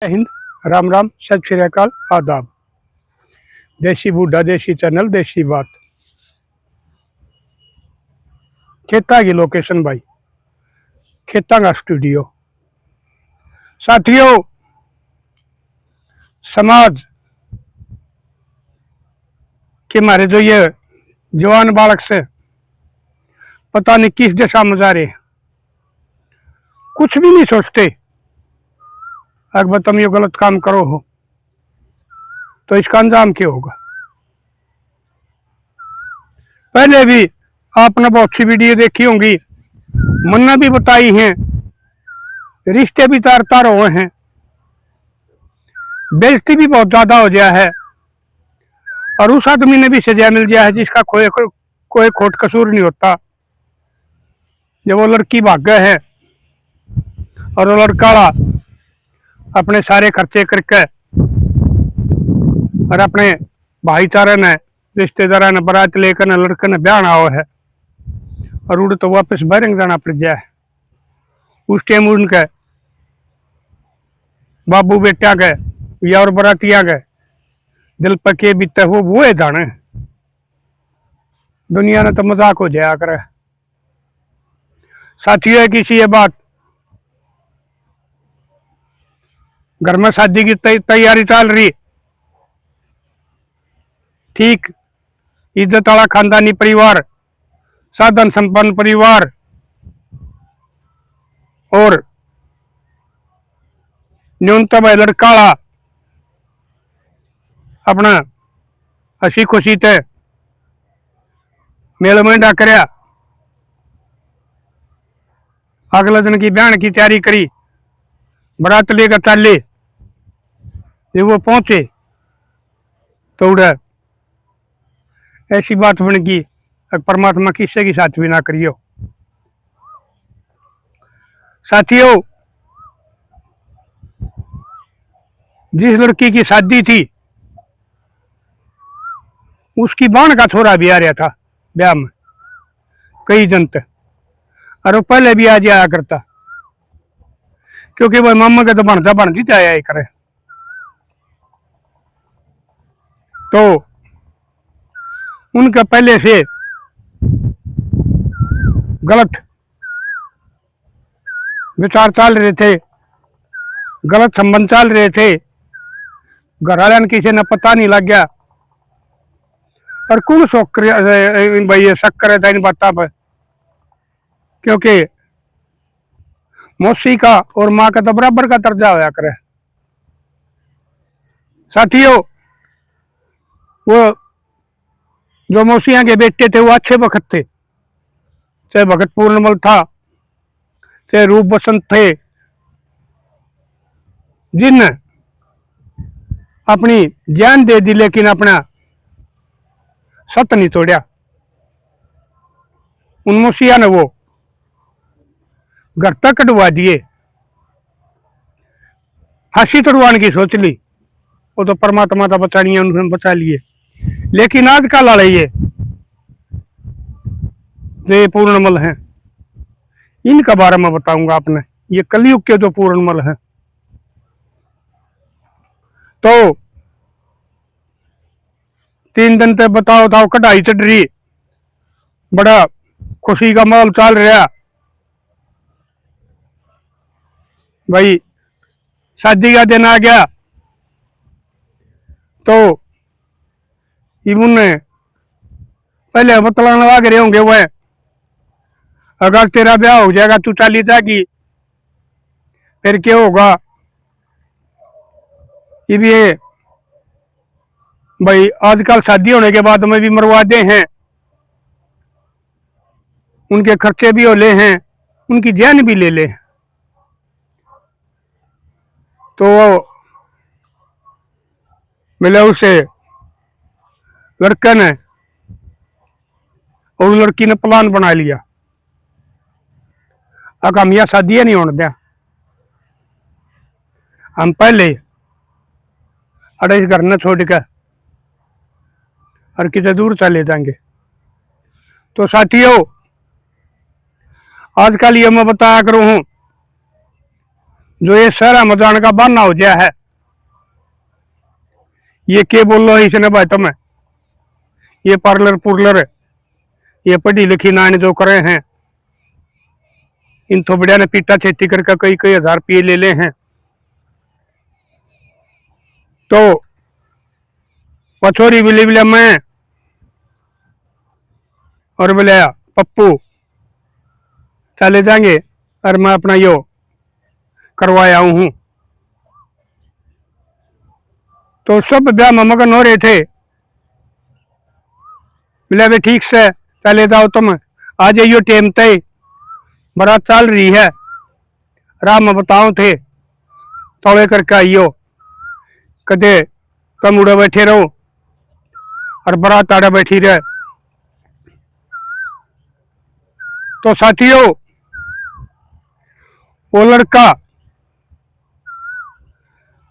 जय हिंद, राम राम, सत श्री अकाल, आदाब। देसी बूढ़ा देसी चैनल देसी बात। खेता की लोकेशन भाई, खेता का स्टूडियो। साथियों, समाज के हमारे जो ये जवान बालक से पता नहीं किस दिशा में जा रहे हैं, कुछ भी नहीं सोचते। अगर तुम ये गलत काम करो हो तो इसका अंजाम क्या होगा। पहले भी आपने बहुत सी वीडियो देखी होंगी, मन्ना भी बताई हैं, रिश्ते भी तार तार हुए हैं, बेइज्जती भी बहुत ज्यादा हो गया है और उस आदमी ने भी सजा मिल गया है जिसका कोई खोट कसूर नहीं होता। जब वो लड़की भाग गए है और वो लड़का अपने सारे खर्चे करके और अपने भाईचारे ने रिश्तेदार ने बारात लेकर न लड़के ने ब्याह आओ है और उड़ तो वापस बहरंग जाना पड़ गया है। उस टाइम उनके बाबू बेटिया गए या और बरातिया गए दिल पर के बीते वो है जाने। दुनिया ने तो मजाक हो जाया करे। साथियों, किसी ये बात, घर में शादी की तैयारी चल रही, ठीक इज्जत वाला खानदानी परिवार, साधन संपन्न परिवार और न्यूनतम लड़का अपना हसी खुशी ते मेल मेंढा करया, अगले दिन की बहन की तैयारी करी, बारात लेकर चाले। जब वो पहुंचे तो उड़े ऐसी बात बन गई, परमात्मा किससे की साथ भी ना करियो। साथियों, जिस लड़की की शादी थी उसकी बहन का छोरा भी आ रहा था ब्याह में, कई जन थे और वो पहले भी आ जाया करता क्योंकि वह मामा का तो बनता बनती आया ही करे। तो उनका पहले से गलत विचार चल रहे थे, गलत संबंध चल रहे थे, घर वाले किसी ने पता नहीं लग गया और कौन शौक भाई शक करे था इन बातों पर, क्योंकि मौसी का और माँ का तो बराबर का दर्जा होया करे। साथियों, वो जो मौसिया के बेटे थे वो अच्छे भगत थे, चाहे भगत पूर्णमल था, चाहे रूप बसंत थे, जिन अपनी जान दे दी लेकिन अपना सत नहीं तोड़ा। उन मौसिया ने वो घर तक कटवा दिए, फांसी तड़वाने की सोच ली, वो तो परमात्मा का बचा लिया, उन्होंने बचा लिए। लेकिन आजकल वाले ये पूर्णमल हैं, इनका बारे में बताऊंगा आपने। ये कलयुग के जो पूर्णमल हैं, तो 3 दिन तक बताओ कढ़ाई चढ़ रही, बड़ा खुशी का माहौल चल रहा भाई। शादी का दिन आ गया तो इन्होंने पहले बतलाने लग रहे होंगे, वह अगर तेरा ब्याह हो जाएगा तू चाली जाएगी, फिर क्या होगा। ये भाई आजकल शादी होने के बाद में भी मरवादे हैं, उनके खर्चे भी हो ले हैं, उनकी जान भी ले ले। तो मिले उसे लड़के ने और लड़की ने प्लान बना लिया, अगर हम यह शादी नहीं होने दिया, हम पहले अड़े घर न छोड़ कर और किसी दूर चले जाएंगे। तो साथियों, आजकल ये मैं बताया करूं हूं, जो ये शहर में जाने का बहाना हो गया है। ये के बोल लो इसने भाई तुम्हें, ये पार्लर पुर्लर, ये पढ़ी लिखी नान जो करे हैं, इन थोबड़िया ने पीटा छेती करके कई कई हजार रुपये ले ले हैं। तो पछोरी बिले बिले मैं और बोले पप्पू चले जाएंगे, और मैं अपना यो करवाया हूं। तो सब ब्याह में मगन हो रहे थे। बोले भाई ठीक से चले जाओ, तुम आ जाइयो टेम तय, बारात चल रही है, राह में बताओ थे तौले करके आइयो, कदे तुम उड़े बैठे रहो और बारात आड़े बैठी रहे। तो साथियों, वो लड़का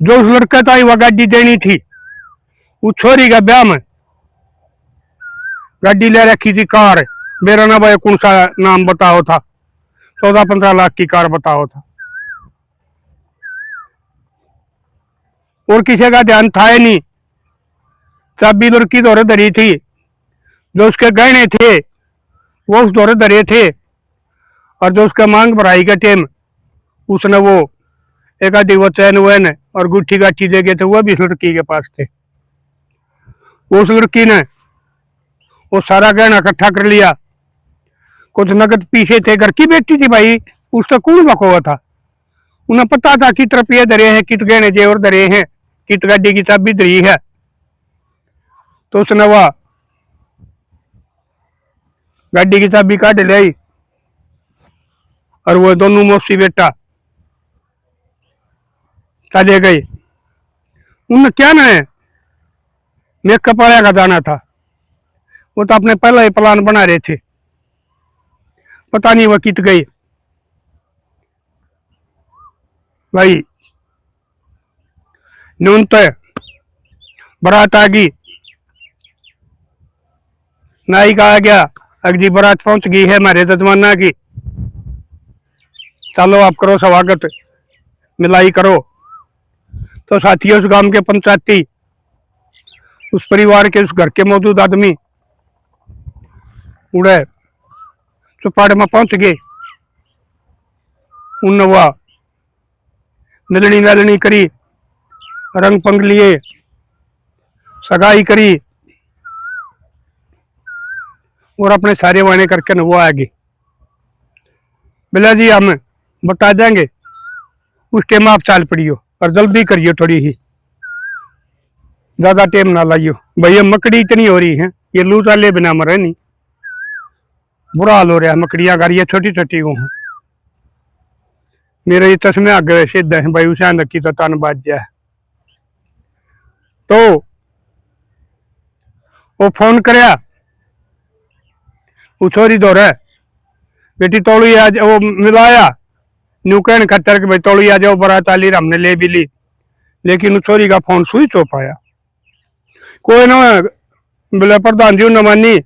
जो उस लड़के को वह गाड़ी देनी थी, उस छोरी का ब्याह में गाड़ी ले रखी थी कार। मेरा ना भाई कौन सा नाम बताओ था, 14-15 लाख की कार बताओ था, और किसी का ध्यान था ही नहीं। चाबी लड़की दौरे धरी थी, जो उसके गहने थे वो उस दौरे धरे थे, और जो उसका मांग भराई के टाइम उसने वो एक आधी वो चैन वैन और गुट्ठी गाठी दे गए थे, वह भी उस लड़की के पास थे। उस लड़की ने वो सारा गहना इकट्ठा कर लिया, कुछ नगद पीछे थे, घर की बेटी थी भाई, उसका कौन बकोवा था, उन्हें पता था कित रुपये धरे हैं, कित गहने जेवर धरे हैं, कित गाड़ी की चाबी धरी है। तो उसने वह गाड़ी की चाबी काट ले आई, और वो दोनों मौसी बेटा चले गए। उन्हें क्या ना है, मेकअप वाले का जाना था, वो तो अपने पहले ही प्लान बना रहे थे, पता नहीं वो कित गई भाई। नून तो बारात आ गई, नायिका आ गया, अगली बारात पहुंच गई है हमारे जजमाना की, चलो आप करो स्वागत, मिलाई करो। तो साथियों, उस गांव के पंचायती, उस परिवार के, उस घर के मौजूद आदमी उड़े चौपाड़ में पहुंच गए। उन वह मिलनी नलनी करी, रंग पंग लिए, सगाई करी, और अपने सारे वाने करके न वो आ गई। बोला जी हम बता देंगे, उस टाइम आप चाल पड़ियो और जल्दी करियो, थोड़ी ही ज्यादा टाइम ना लाइयो। भैया मकड़ी इतनी हो रही है, ये लू चाले बिना मरे नहीं, बुरा हाल हो रहा है। मकड़ियां गाड़ियां छोटी छोटी वो हैं, मेरे ये चश्मे आ गए सिद्ध है भाई, उसे रखी तो तन बाज जाए। तो वो फोन करया, वो छोरी दौरे, बेटी तोड़ी आज, वो मिलाया न्यू कहन खतर के भाई तोड़ी आ जाओ, बारात आली, हमने ले भी ली, लेकिन उस छोरी का फोन स्विच ऑफ आया। कोई ना बोले प्रधान जी न मानी,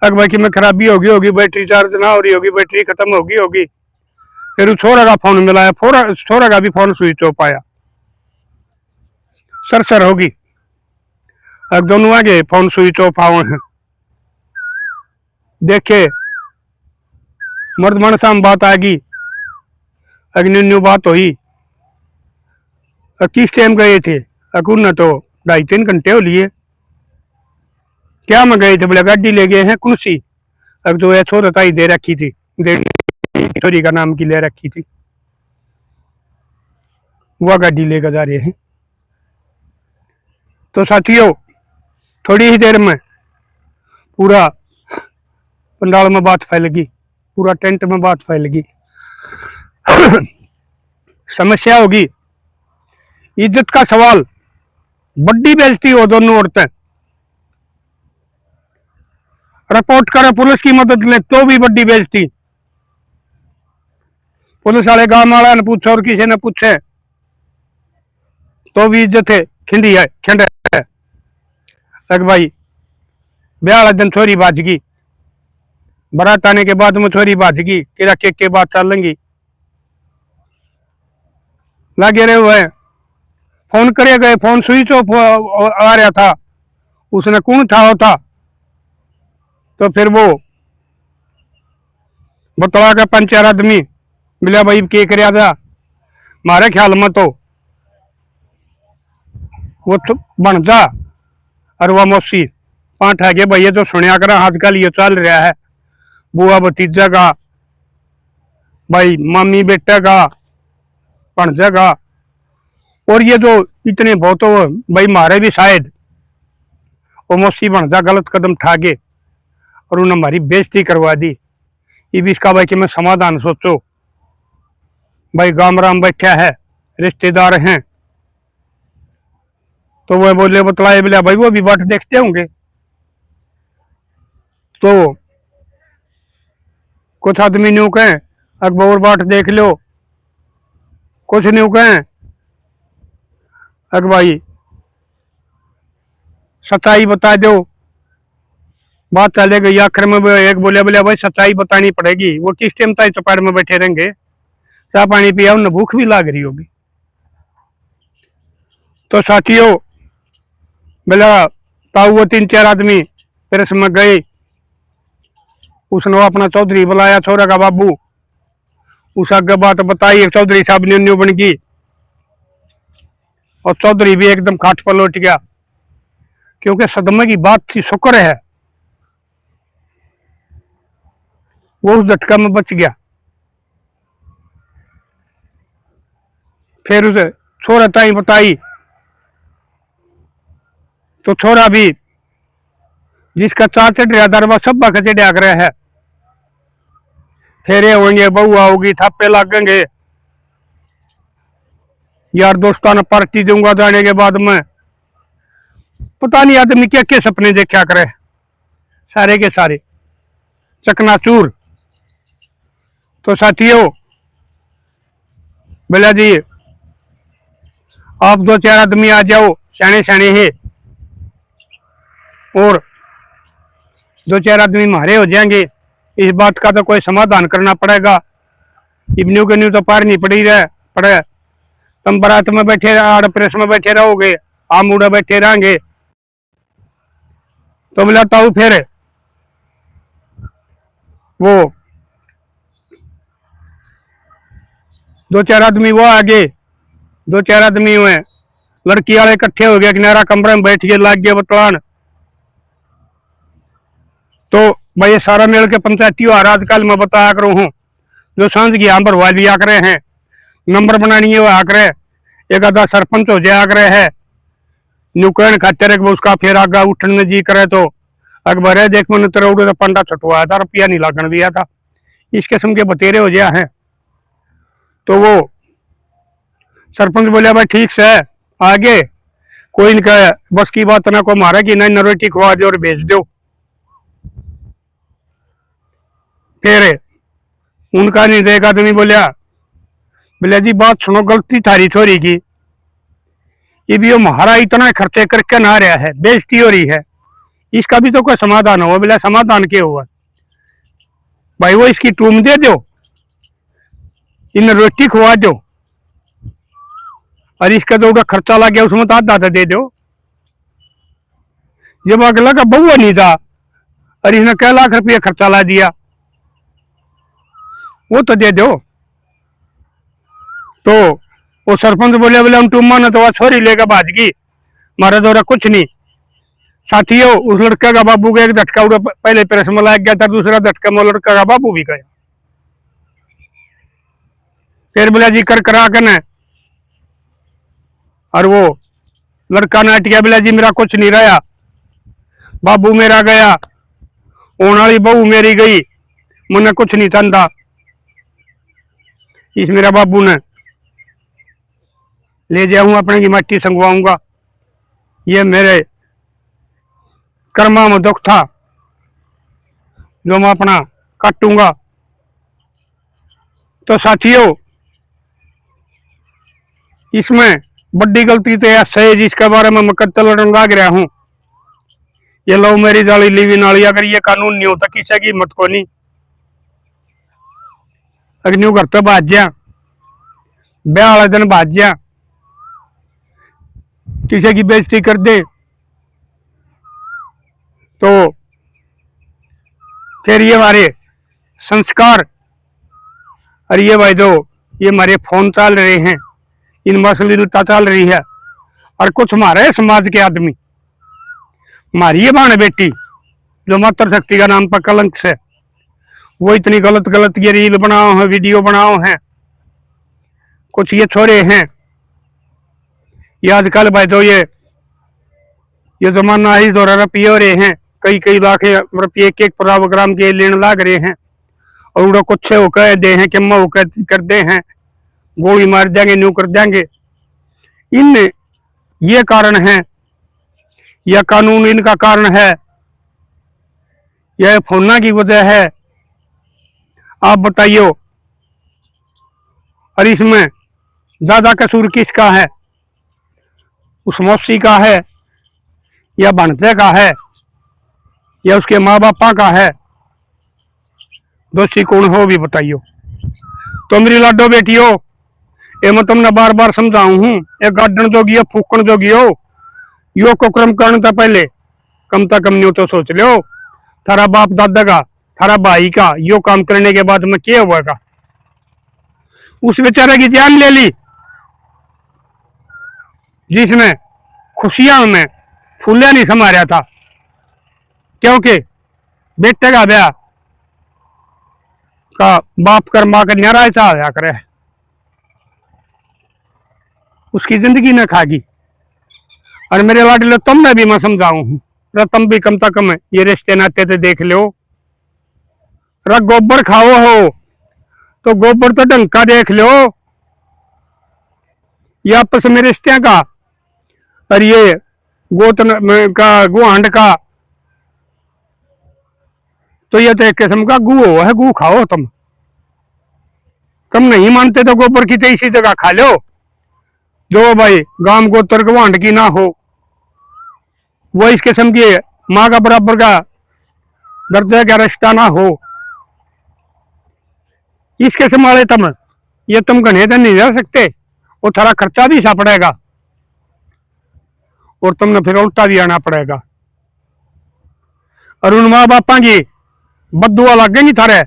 अगर भाई कि में खराबी होगी, बैटरी चार्ज ना हो रही होगी, बैटरी खत्म होगी। फिर छोरा का फोन मिलाया, छोरा का भी फोन स्विच ऑफ आया, सरसर होगी। अब दोनों आगे फोन स्विच ऑफ आए हैं, देखे मर्द मनसा में बात आ गई, अग्नि बात हुई। किस टाइम गए थे, अकुन न तो 2.5-3 घंटे हो लिए। क्या में गए थे, बोले गाड़ी ले गए हैं कुर्सी, अब जो है छोरताई दे रखी थी, छोरी का नाम की ले रखी थी, वह गाड़ी लेकर जा रहे हैं। तो साथियों, थोड़ी ही देर में पूरा पंडाल में बात फैल गई, पूरा टेंट में बात फैल गई। समस्या होगी, इज्जत का सवाल, बड़ी बेइज्जती हो दोनों औरतें, रिपोर्ट करे, पुलिस की मदद ले तो भी बड़ी बेइज्जती। पुलिस वाले गांव वाला ने पूछे और किसी ने पूछे तो भी इज्जत है, खिंडी है, खिंड है। एक भाई ब्याह वाला दिन छोरी बाज गई, बारात आने के बाद में छोरी बाज गई, किरा के बाद चलेंगी। लगे रहे हुए हैं। फोन करे गए, फोन स्विच ऑफ आ रहा था, उसने कौन उठाया था। तो फिर वो बतला के 5-4 आदमी मिला, भाई के कर था मारे ख्याल में तो वो बन जा और वह मौसी पांच है भाई, ये तो सुनिया करा आजकल ये चल रहा है, बुआ भतीजा का, भाई मामी बेटे का, भणजा का। और ये जो इतने बहुत भाई मारे भी शायद वो मौसी भणजा गलत कदम उठा के और उन्होंने हमारी बेइज्जती करवा दी। ये भी इसका भाई कि मैं समाधान सोचो, भाई गाम राम बैठा है, रिश्तेदार हैं, तो वह बोले बतलाए बोले भाई वो भी बाट देखते होंगे। तो कुछ आदमी न्यू कहें अकबर बाट देख लो, कुछ न्यू कहें अक भाई सच्चाई बता दो। बात चले गई आखिर में एक बोले बोले भाई सच्चाई बतानी पड़ेगी। वो किस टाइम तक चौपाड़ में बैठे रहेंगे, चाह पानी पिया, उन्हें भूख भी लाग रही होगी। तो साथियों बोला ताऊ वो 3-4 आदमी फिर इसमें गए, उसने अपना चौधरी बुलाया, छोरा का बाबू, उस आगे बात बताई, चौधरी साहब न्यू बन गई और चौधरी भी एकदम खाट पर लौट गया, क्योंकि सदमे की बात थी, शुक्र है वो उस झटका में बच गया। फिर उसे छोरा ताई बताई, तो छोरा भी जिसका चार चढ़िया दरबा सब का चढ़िया कर है, फेरे होंगे, बहू आओगी, थापे लगेंगे, यार दोस्तों ने पार्टी दूंगा जाने के बाद में, पता नहीं आदमी क्या क्या सपने देखा करे, सारे के सारे चकनाचूर। तो साथियों बोला जी आप 2-4 आदमी आ जाओ, सियाने सियाने है, और 2-4 आदमी मारे हो जाएंगे, इस बात का तो कोई समाधान करना पड़ेगा। इब्न्यू के न्यू तो पार नहीं पड़ी रहे पड़े, तुम बारात में बैठे आड़ प्रेस में बैठे रहोगे, आम उड़े बैठे रहेंगे। तो मिलाता हूँ फिर वो 2-4 आदमी वो आगे, 2-4 आदमी हुए, लड़की वाले इकट्ठे हो गए, किनारा कमरे में बैठ के लाग गए बतलान। तो भाई ये सारा मिल के पंचायती हार आजकल मैं बताया करूँ हूँ, जो सांझ की यहाँ भरवा लिया करे हैं, नंबर बनानी है वो आ करे, एक आधा सरपंच हो जाया करे है, नुकैन खातिर उसका फिर आगा उठने जी करे तो अकबर है देख मैंने तेरा उड़े तो पंडा छुटवाया था, रुपया नहीं लागण दिया था, इस किस्म के बतेरे हो गया है। तो वो सरपंच बोले भाई ठीक से आगे कोई इनका बस की बात ना को मारा कि नहीं, रोटी खवा दो और भेज दो। फिर उनका नहीं देगा आदमी बोलिया बोले जी बात सुनो, गलती थारी छोरी की, ये भी वो महारा इतना खर्चे करके ना रहा है, बेइज्जती हो रही है, इसका भी तो कोई समाधान हो। बोला समाधान क्या हुआ भाई, वो इसकी टूम दे दो, इन रोटी खवा दो, और इसका जो खर्चा लग गया उसमें तो आधा दे दो। जब अगला का बहुआ नहीं था और इसने कई लाख रुपया खर्चा ला दिया, वो तो दे दो। तो वो सरपंच बोले बोले हम टूमा ना, तो वह छोरी लेकर भाज गई, मारा दौरा कुछ नहीं। साथियों उस लड़के का बाबू का एक झटका उड़ा पहले प्रेस में लाग गया था, दूसरा झटका में लड़का का बाबू भी गया। फिर बोला जी कर करा कर, और वो लड़का ने अटकिया, बोला जी मेरा कुछ नहीं रहा, बाबू मेरा गया, होने वाली बहू मेरी गई, मैंने कुछ नहीं चंदा। इस मेरा बाबू ने ले जाऊंगा अपने की मट्टी संगवाऊंगा, ये मेरे कर्मा में दुख था जो मैं अपना काटूंगा। तो साथियों इसमें बड़ी गलती तो ऐसा है जिसके बारे में मैं कत्ल लड़न लाग रहा हूं, ये लव मैरिज वाली लिव इन वाली, अगर ये कानून नहीं होता किसी की हिम्मत को नहीं, अग्नियों घर तो बाज जा ब्याह वाले दिन भाजिया किसी की बेइज्जती कर दे तो फिर ये हमारे संस्कार और ये भाई जो ये हमारे फोन चल रहे हैं, इन अश्लीलता चल रही है। और कुछ हमारे समाज के आदमी, हमारी ये बहन बेटी जो मातृशक्ति का नाम पर कलंक से, वो इतनी गलत गलत ये रील बनाओ है, वीडियो बनाओ हैं। कुछ ये छोरे हैं, ये आजकल भाई जो ये जमाना ही जो रुपये हो रहे हैं, कई कई लाख रुपये एक एक प्रोग्राम के लेने लाग रहे हैं। और उड़ो कुछ वो कह दे हैं कि वो कर दे हैं, गोली मार देंगे, न्यू कर देंगे। इन ये कारण है, यह कानून इनका कारण है, यह फोना की वजह है। आप बताइयो, और इसमें ज्यादा कसूर किसका है? उस मौसी का है या बनते का है या उसके माँ बापा का है? दोषी कौन हो भी बताइयो। तो मेरी लाडो बेटियो, ये मैं तुमने बार बार समझाऊ हूं, एक गार्डन जोगी हो, फूकन जोगी हो, यो को क्रम करने से पहले कम से कम न्यू तो सोच लो, थारा बाप दादा का, थारा भाई का यो काम करने के बाद में क्या हुआ? उस बेचारे की जान ले ली जिसने खुशियां में फूलिया नहीं समाया था, क्योंकि बेटे का ब्याह का बाप कर मां का न्यारा ऐसा आया करे, उसकी जिंदगी न खागी। और मेरे लाडले तुमने भी मैं समझाऊं हूं, तुम भी कम से कम ये रिश्ते नाते तो देख लो। गोबर खाओ हो तो गोबर तो ढंग का देख लो, ये आपस में रिश्ते का। और ये गोतन का गुहांड का तो ये तो एक किस्म का गू है, गू खाओ तुम नहीं मानते तो गोबर की तो इसी जगह खा लो, जो भाई गांव गोत्र गुहांड की ना हो, वो इस किस्म की माँ का बराबर का दर्जे का रिश्ता ना हो। इस किस्म वाले तुम घने दिन नहीं रह सकते, वो थारा खर्चा भी सा पड़ेगा और तुमने फिर उल्टा भी आना पड़ेगा। और उन माँ बापा की बदुआ लगेंगी थारे,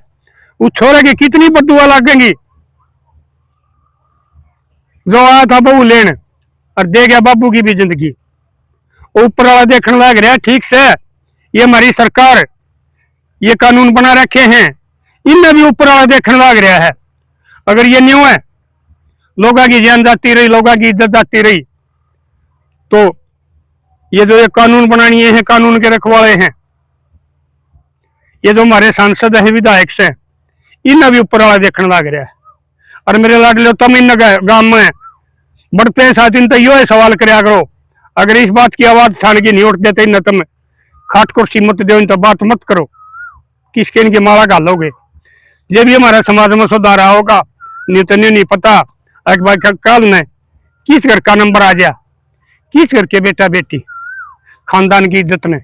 उस छोरे की कितनी बदुआ लगेंगी जो आया था बहू लेन और दे गया बाबू की भी जिंदगी। ऊपर वाला देखने लग रहा है ठीक से, ये हमारी सरकार ये कानून बना रखे हैं, इनमें भी ऊपर वाला देखने लग रहा है। अगर ये न्यू है, लोगों की जान जाती रही, लोगों की इज्जत जाती रही, तो ये जो ये कानून बनानी है, कानून के रखवाले हैं, ये जो हमारे सांसद है, विधायक से, इन्हें भी ऊपर वाला देखने लग रहा है। और मेरे लाडले तुम इन गांव में बढ़ते साथ इन तो यो सवाल कराया करो, अगर इस बात की आवाज छान की नहीं उठ देते न तुम खाट कुर्सी मत दो, इन तो बात मत करो, किसके इनकी माला घालोगे। ये भी हमारे समाज में सुधार होगा, नहीं तो नहीं पता एक बार कल में किस घर का नंबर आ गया, किस घर के बेटा बेटी खानदान की इज्जत ने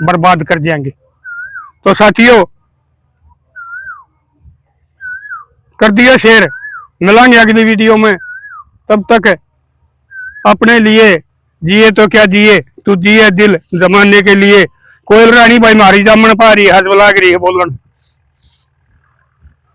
बर्बाद कर जाएंगे। तो साथियों, कर दिया शेयर, मिलेंगे अगली वीडियो में। तब तक अपने लिए जिए तो क्या जिए, तू जिए दिल जमाने के लिए। कोयल रानी भाई मारी जामन पा रही है, हज लाग रही है बोलन।